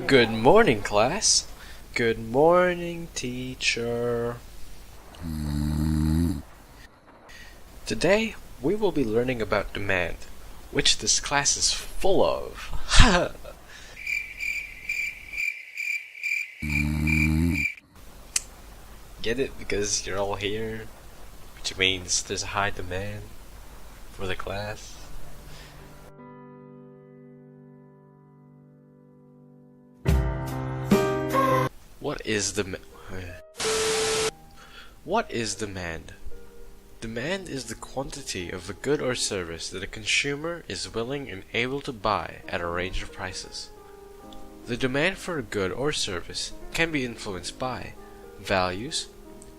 Good morning, class. Good morning, teacher. Today, we will be learning about demand, which this class is full of. Get it? Because you're all here, which means there's a high demand for the class. What is demand? Demand is the quantity of a good or service that a consumer is willing and able to buy at a range of prices. The demand for a good or service can be influenced by values,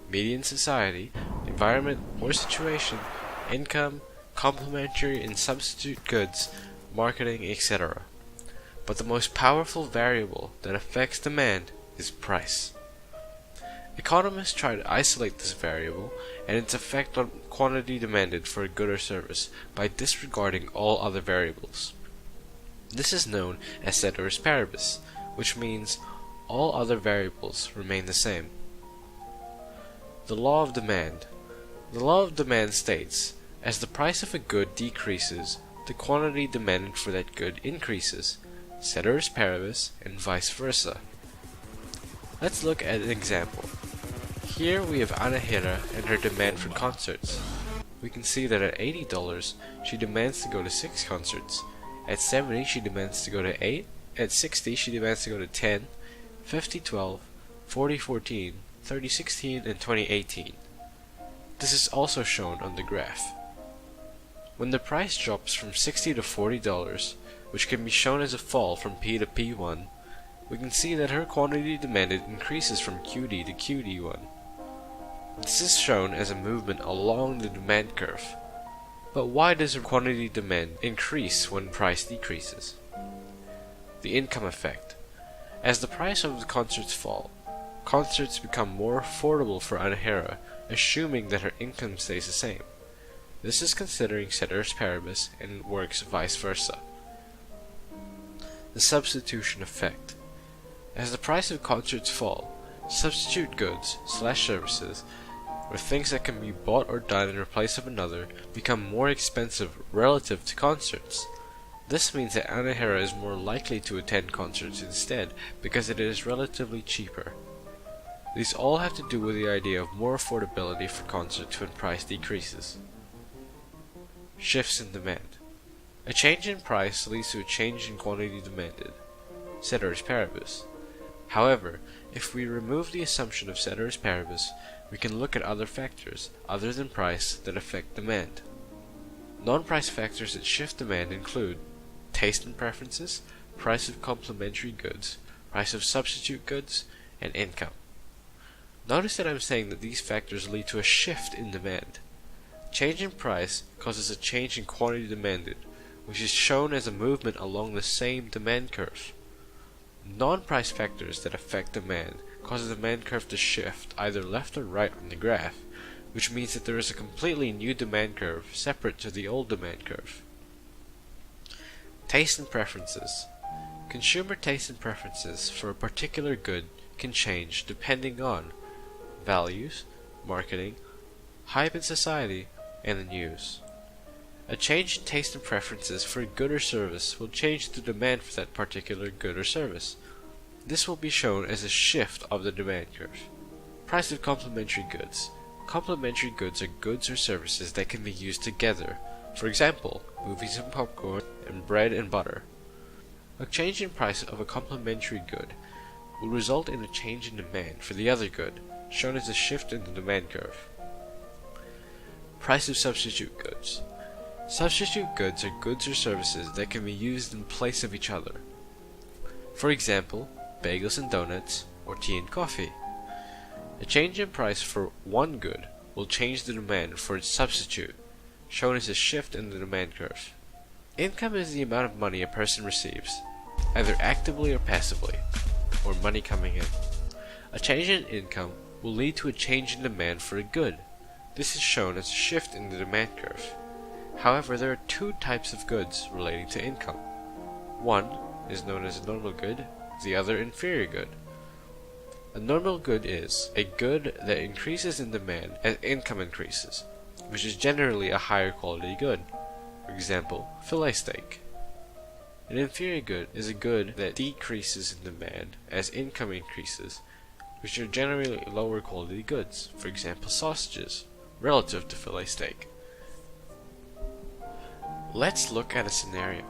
media in society, environment or situation, income, complementary and substitute goods, marketing, etc. But the most powerful variable that affects demand is price. Economists try to isolate this variable and its effect on quantity demanded for a good or service by disregarding all other variables. This is known as ceteris paribus, which means all other variables remain the same. The law of demand. The law of demand states, as the price of a good decreases, the quantity demanded for that good increases, ceteris paribus, and vice versa. Let's look at an example. Here we have Anahira and her demand for concerts. We can see that at $80, she demands to go to 6 concerts. At $70, she demands to go to 8. At $60, she demands to go to 10, 50, 12, 40, 14, 30, 16, and 20, 18. This is also shown on the graph. When the price drops from $60 to $40, which can be shown as a fall from P to P1, we can see that her quantity demanded increases from QD to QD1. This is shown as a movement along the demand curve. But why does her quantity demand increase when price decreases? The income effect. As the price of the concerts fall, concerts become more affordable for Anahira, assuming that her income stays the same. This is considering ceteris paribus and works vice versa. The substitution effect. As the price of concerts fall, substitute goods / services, or things that can be bought or done in place of another, become more expensive relative to concerts. This means that Anahira is more likely to attend concerts instead because it is relatively cheaper. These all have to do with the idea of more affordability for concerts when price decreases. Shifts in demand. A change in price leads to a change in quantity demanded. Ceteris paribus. However, if we remove the assumption of ceteris paribus, we can look at other factors, other than price, that affect demand. Non-price factors that shift demand include taste and preferences, price of complementary goods, price of substitute goods, and income. Notice that I'm saying that these factors lead to a shift in demand. Change in price causes a change in quantity demanded, which is shown as a movement along the same demand curve. Non-price factors that affect demand cause the demand curve to shift either left or right on the graph, which means that there is a completely new demand curve separate to the old demand curve. Taste and preferences. Consumer taste and preferences for a particular good can change depending on values, marketing, hype in society, and the news. A change in taste and preferences for a good or service will change the demand for that particular good or service. This will be shown as a shift of the demand curve. Price of complementary goods. Complementary goods are goods or services that can be used together. For example, movies and popcorn, and bread and butter. A change in price of a complementary good will result in a change in demand for the other good, shown as a shift in the demand curve. Price of substitute goods. Substitute goods are goods or services that can be used in place of each other. For example, bagels and donuts, or tea and coffee. A change in price for one good will change the demand for its substitute, shown as a shift in the demand curve. Income is the amount of money a person receives, either actively or passively, or money coming in. A change in income will lead to a change in demand for a good. This is shown as a shift in the demand curve. However, there are two types of goods relating to income. One is known as a normal good, the other inferior good. A normal good is a good that increases in demand as income increases, which is generally a higher quality good. For example, fillet steak. An inferior good is a good that decreases in demand as income increases, which are generally lower quality goods. For example, sausages, relative to fillet steak. Let's look at a scenario.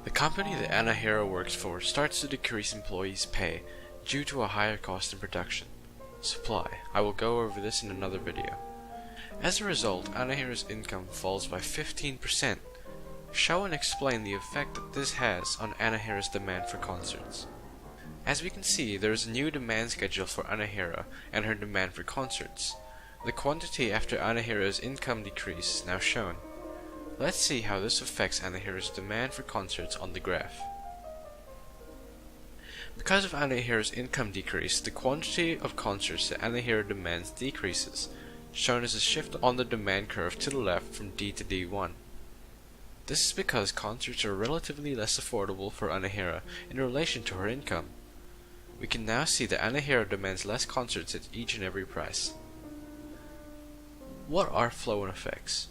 The company that Anahiro works for starts to decrease employees' pay due to a higher cost in production. Supply. I will go over this in another video. As a result, Anahiro's income falls by 15%. Show and explain the effect that this has on Anahiro's demand for concerts. As we can see, there is a new demand schedule for Anahiro and her demand for concerts. The quantity after Anahiro's income decrease is now shown. Let's see how this affects Anahiro's demand for concerts on the graph. Because of Anahiro's income decrease, the quantity of concerts that Anahiro demands decreases, shown as a shift on the demand curve to the left from D to D1. This is because concerts are relatively less affordable for Anahiro in relation to her income. We can now see that Anahiro demands less concerts at each and every price. What are flow-on effects?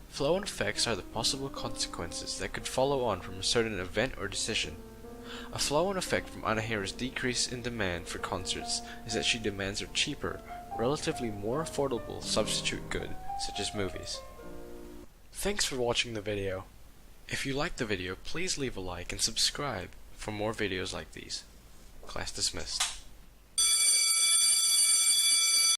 Flow-on effects are the possible consequences that could follow on from a certain event or decision. A flow-on effect from Anahiro's decrease in demand for concerts is that she demands a cheaper, relatively more affordable substitute good, such as movies. Thanks for watching the video. If you liked the video, please leave a like and subscribe for more videos like these. Class dismissed.